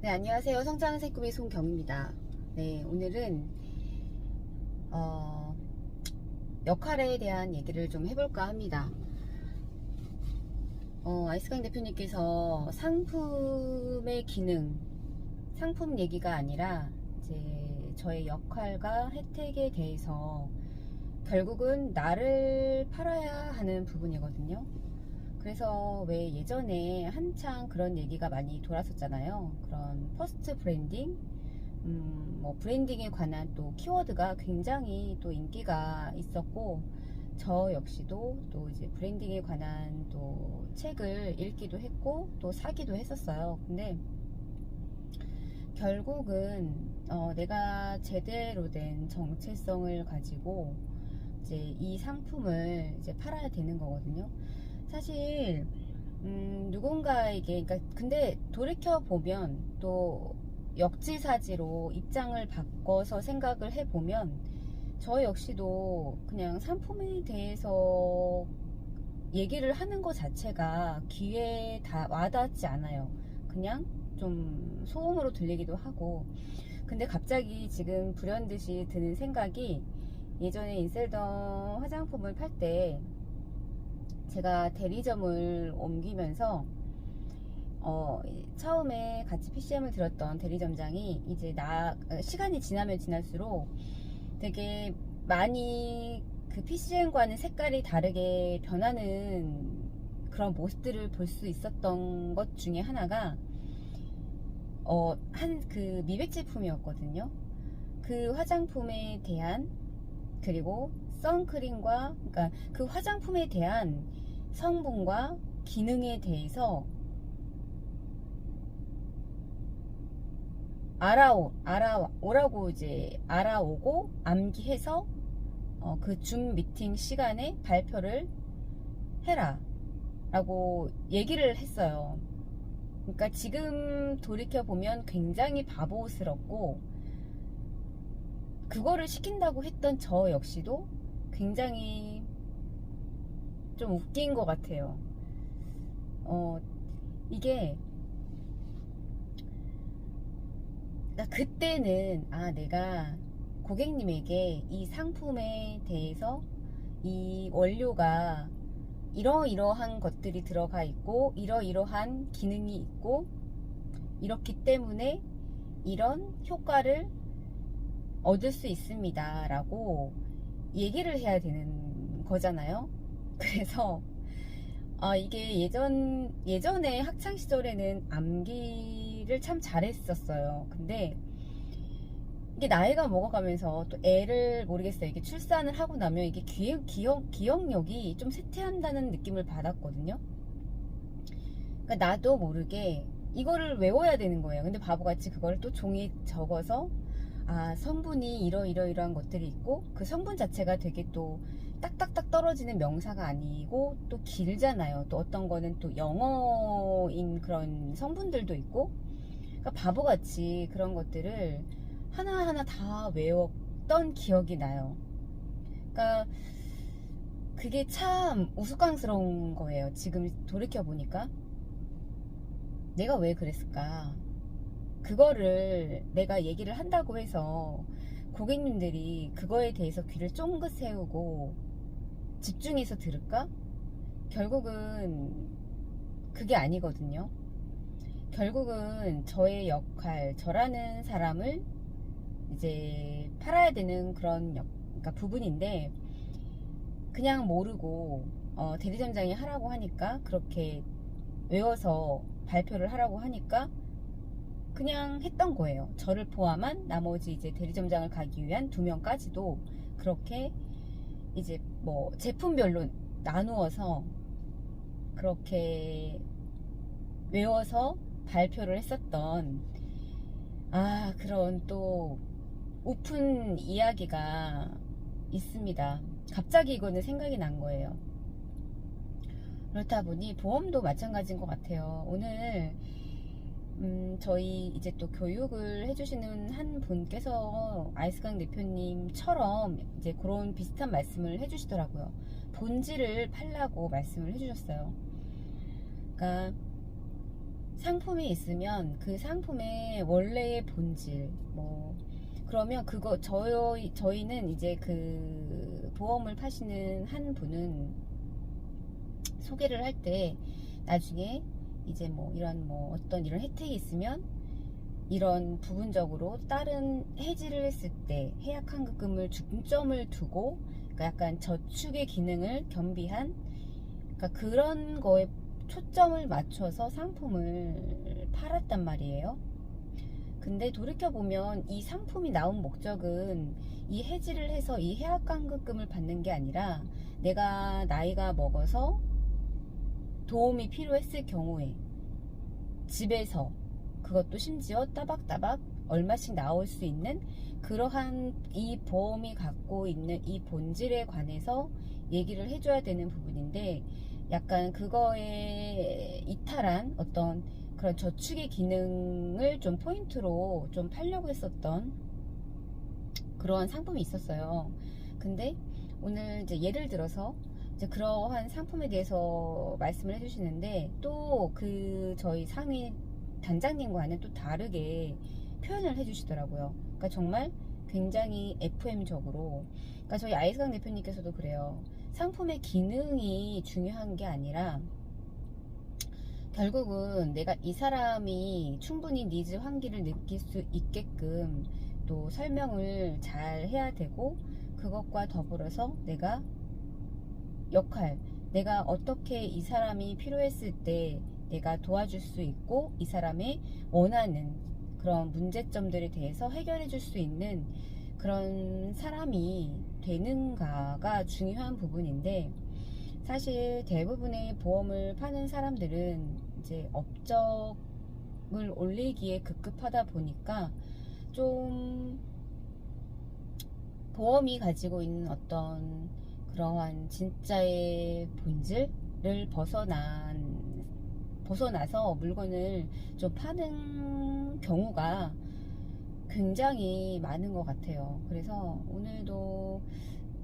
네, 안녕하세요. 성장하는 새꿈의 송경입니다. 네, 오늘은 역할에 대한 얘기를 좀 해볼까 합니다. 아이스강 대표님께서 상품의 기능, 상품 얘기가 아니라 이제 저의 역할과 혜택에 대해서 결국은 나를 팔아야 하는 부분이거든요. 그래서 왜 예전에 한창 그런 얘기가 많이 돌았었잖아요. 그런 퍼스트 브랜딩, 뭐 브랜딩에 관한 또 키워드가 굉장히 또 인기가 있었고, 저 역시도 또 이제 브랜딩에 관한 또 책을 읽기도 했고 또 사기도 했었어요. 근데 결국은 내가 제대로 된 정체성을 가지고 이제 이 상품을 이제 팔아야 되는 거거든요. 사실 누군가에게, 그러니까 근데 돌이켜 보면 또 역지사지로 입장을 바꿔서 생각을 해보면 저 역시도 그냥 상품에 대해서 얘기를 하는 것 자체가 귀에 다 와닿지 않아요. 그냥 좀 소음으로 들리기도 하고. 근데 갑자기 지금 불현듯이 드는 생각이, 예전에 인셀덤 화장품을 팔 때 제가 대리점을 옮기면서 처음에 같이 PCM을 들었던 대리점장이 이제 시간이 지나면 지날수록 되게 많이 그 PCM과는 색깔이 다르게 변하는 그런 모습들을 볼 수 있었던 것 중에 하나가 한 그 미백 제품이었거든요. 그 화장품에 대한, 그리고 선크림과, 그러니까 그 화장품에 대한 성분과 기능에 대해서 알아오라고 이제 알아오고 암기해서 그 줌 미팅 시간에 발표를 해라 라고 얘기를 했어요. 그러니까 지금 돌이켜보면 굉장히 바보스럽고, 그거를 시킨다고 했던 저 역시도 굉장히 좀 웃긴 것 같아요. 이게, 그러니까 그때는 내가 고객님에게 이 상품에 대해서 이 원료가 이러이러한 것들이 들어가 있고 이러이러한 기능이 있고 이렇기 때문에 이런 효과를 얻을 수 있습니다 라고 얘기를 해야 되는 거잖아요. 그래서 이게 예전에 학창시절에는 암기를 참 잘했었어요. 근데 이게 나이가 먹어가면서 또 애를 모르겠어요. 이게 출산을 하고 나면 이게 기억력이 좀 쇠퇴한다는 느낌을 받았거든요. 그러니까 나도 모르게 이거를 외워야 되는 거예요. 근데 바보같이 그걸 또 종이에 적어서 성분이 이러이러한 것들이 있고, 그 성분 자체가 되게 또 딱딱딱 떨어지는 명사가 아니고 또 길잖아요. 또 어떤 거는 또 영어인 그런 성분들도 있고. 그러니까 바보같이 그런 것들을 하나하나 다 외웠던 기억이 나요. 그러니까 그게 참 우스꽝스러운 거예요. 지금 돌이켜보니까 내가 왜 그랬을까. 그거를 내가 얘기를 한다고 해서 고객님들이 그거에 대해서 귀를 쫑긋 세우고 집중해서 들을까? 결국은 그게 아니거든요. 결국은 저의 역할, 저라는 사람을 이제 팔아야 되는 그런 그러니까 부분인데, 그냥 모르고 대리점장이 하라고 하니까, 그렇게 외워서 발표를 하라고 하니까 그냥 했던 거예요. 저를 포함한 나머지 이제 대리점장을 가기 위한 2명까지도 그렇게 이제 뭐 제품별로 나누어서 그렇게 외워서 발표를 했었던 그런 또 오픈 이야기가 있습니다. 갑자기 이거는 생각이 난 거예요. 그렇다 보니 보험도 마찬가지인 것 같아요. 오늘 저희 이제 또 교육을 해주시는 한 분께서 아이스강 대표님처럼 이제 그런 비슷한 말씀을 해주시더라고요. 본질을 팔라고 말씀을 해주셨어요. 그러니까 상품이 있으면 그 상품의 원래의 본질 뭐 그러면 그거 저희는 이제 그 보험을 파시는 한 분은 소개를 할 때 나중에 이제 뭐 이런 뭐 어떤 이런 혜택이 있으면 이런 부분적으로 다른 해지를 했을 때 해약환급금을 중점을 두고 그러니까 약간 저축의 기능을 겸비한 그러니까 그런 거에 초점을 맞춰서 상품을 팔았단 말이에요. 근데 돌이켜보면 이 상품이 나온 목적은 이 해지를 해서 이 해약환급금을 받는 게 아니라 내가 나이가 먹어서 도움이 필요했을 경우에 집에서 그것도 심지어 따박따박 얼마씩 나올 수 있는 그러한 이 보험이 갖고 있는 이 본질에 관해서 얘기를 해줘야 되는 부분인데 약간 그거에 이탈한 어떤 그런 저축의 기능을 좀 포인트로 좀 팔려고 했었던 그러한 상품이 있었어요. 근데 오늘 이제 예를 들어서 이제 그러한 상품에 대해서 말씀을 해주시는데 또 그 저희 상위 단장님과는 또 다르게 표현을 해주시더라고요. 그러니까 정말 굉장히 FM적으로. 그러니까 저희 아이스강 대표님께서도 그래요. 상품의 기능이 중요한 게 아니라 결국은 내가 이 사람이 충분히 니즈 환기를 느낄 수 있게끔 또 설명을 잘 해야 되고 그것과 더불어서 내가 역할, 내가 어떻게 이 사람이 필요했을 때 내가 도와줄 수 있고 이 사람의 원하는 그런 문제점들에 대해서 해결해 줄 수 있는 그런 사람이 되는가가 중요한 부분인데 사실 대부분의 보험을 파는 사람들은 이제 업적을 올리기에 급급하다 보니까 좀 보험이 가지고 있는 어떤 그러한 진짜의 본질을 벗어나서 물건을 좀 파는 경우가 굉장히 많은 것 같아요. 그래서 오늘도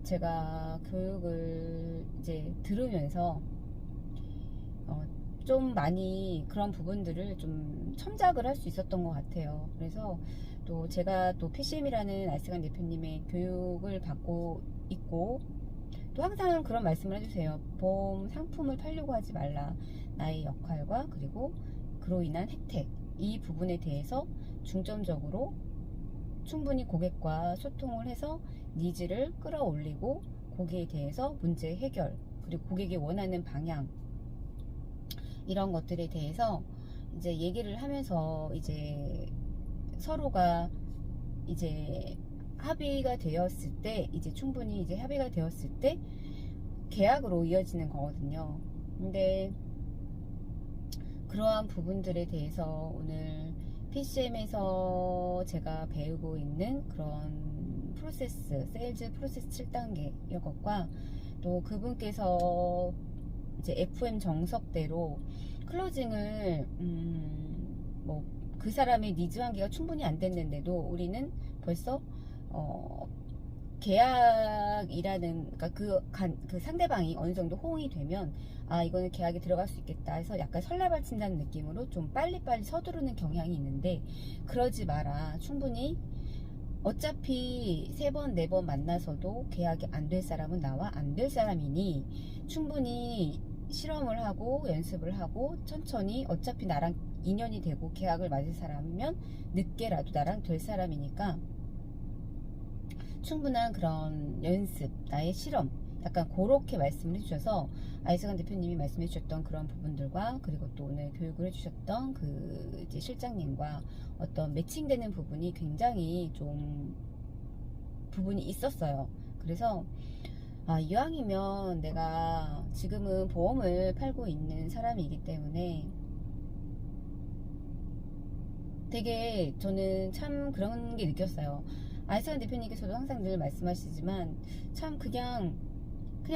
제가 교육을 이제 들으면서 좀 많이 그런 부분들을 좀 첨작을 할 수 있었던 것 같아요. 그래서 또 제가 또 PCM이라는 알쓰간 대표님의 교육을 받고 있고 또 항상 그런 말씀을 해주세요. 보험 상품을 팔려고 하지 말라. 나의 역할과 그리고 그로 인한 혜택 이 부분에 대해서 중점적으로 충분히 고객과 소통을 해서 니즈를 끌어올리고 거기에 대해서 문제 해결 그리고 고객이 원하는 방향 이런 것들에 대해서 이제 얘기를 하면서 이제 서로가 이제 합의가 되었을 때 이제 충분히 이제 합의가 되었을 때 계약으로 이어지는 거거든요. 근데 그러한 부분들에 대해서 오늘 PCM에서 제가 배우고 있는 그런 프로세스, 세일즈 프로세스 7단계 이것과 또 그분께서 이제 FM 정석대로 클로징을 뭐 그 사람의 니즈 한계가 충분히 안 됐는데도 우리는 벌써 계약이라는 그러니까 그 상대방이 어느 정도 호응이 되면 아 이거는 계약에 들어갈 수 있겠다 해서 약간 설레발 친다는 느낌으로 좀 빨리빨리 서두르는 경향이 있는데 그러지 마라. 충분히 어차피 3번, 4번 만나서도 계약이 안 될 사람은 나와 안 될 사람이니 충분히 실험을 하고 연습을 하고 천천히 어차피 나랑 인연이 되고 계약을 맞을 사람이면 늦게라도 나랑 될 사람이니까 충분한 그런 연습, 나의 실험 약간 그렇게 말씀을 해주셔서 아이스간 대표님이 말씀해 주셨던 그런 부분들과 그리고 또 오늘 교육을 해주셨던 그 이제 실장님과 어떤 매칭되는 부분이 굉장히 좀 부분이 있었어요. 그래서 아 이왕이면 내가 지금은 보험을 팔고 있는 사람이기 때문에 되게 저는 참 그런 게 느꼈어요. 아이스간 대표님께서도 항상 늘 말씀하시지만 참 그냥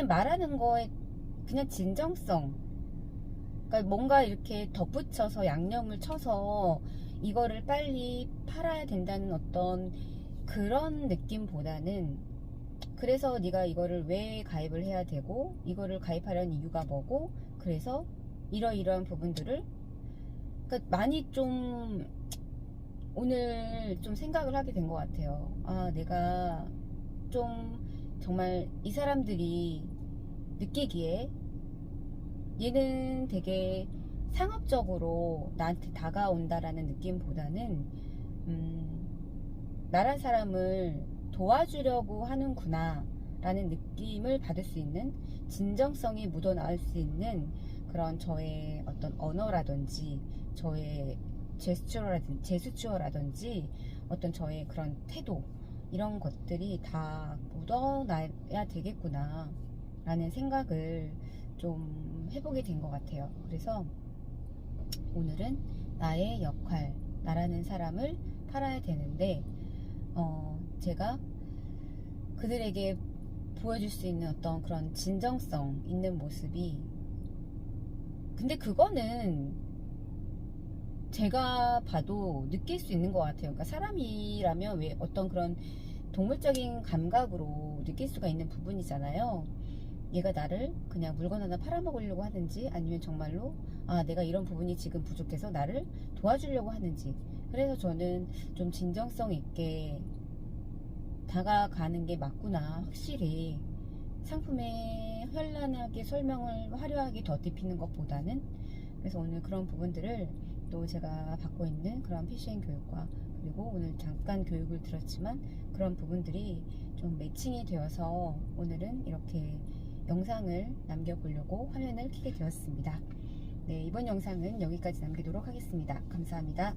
말하는 거에 그냥 진정성 그러니까 뭔가 이렇게 덧붙여서 양념을 쳐서 이거를 빨리 팔아야 된다는 어떤 그런 느낌보다는 그래서 네가 이거를 왜 가입을 해야 되고 이거를 가입하려는 이유가 뭐고 그래서 이러이러한 부분들을 그러니까 많이 좀 오늘 좀 생각을 하게 된 것 같아요. 아, 내가 좀 정말 이 사람들이 느끼기에 얘는 되게 상업적으로 나한테 다가온다라는 느낌보다는 나란 사람을 도와주려고 하는구나 라는 느낌을 받을 수 있는, 진정성이 묻어나올 수 있는 그런 저의 어떤 언어라든지 저의 제스처라든지 어떤 저의 그런 태도, 이런 것들이 다 묻어나야 되겠구나 라는 생각을 좀 해보게 된 것 같아요. 그래서 오늘은 나의 역할, 나라는 사람을 팔아야 되는데, 제가 그들에게 보여줄 수 있는 어떤 그런 진정성 있는 모습이, 근데 그거는 제가 봐도 느낄 수 있는 것 같아요. 그러니까 사람이라면 왜 어떤 그런 동물적인 감각으로 느낄 수가 있는 부분이잖아요. 얘가 나를 그냥 물건 하나 팔아먹으려고 하는지, 아니면 정말로 아, 내가 이런 부분이 지금 부족해서 나를 도와주려고 하는지. 그래서 저는 좀 진정성 있게 다가가는 게 맞구나, 확실히. 상품에 현란하게 설명을 화려하게 덧입히는 것보다는. 그래서 오늘 그런 부분들을 또 제가 받고 있는 그런 패션 교육과, 그리고 오늘 잠깐 교육을 들었지만 그런 부분들이 좀 매칭이 되어서 오늘은 이렇게 영상을 남겨보려고 화면을 켜게 되었습니다. 네, 이번 영상은 여기까지 남기도록 하겠습니다. 감사합니다.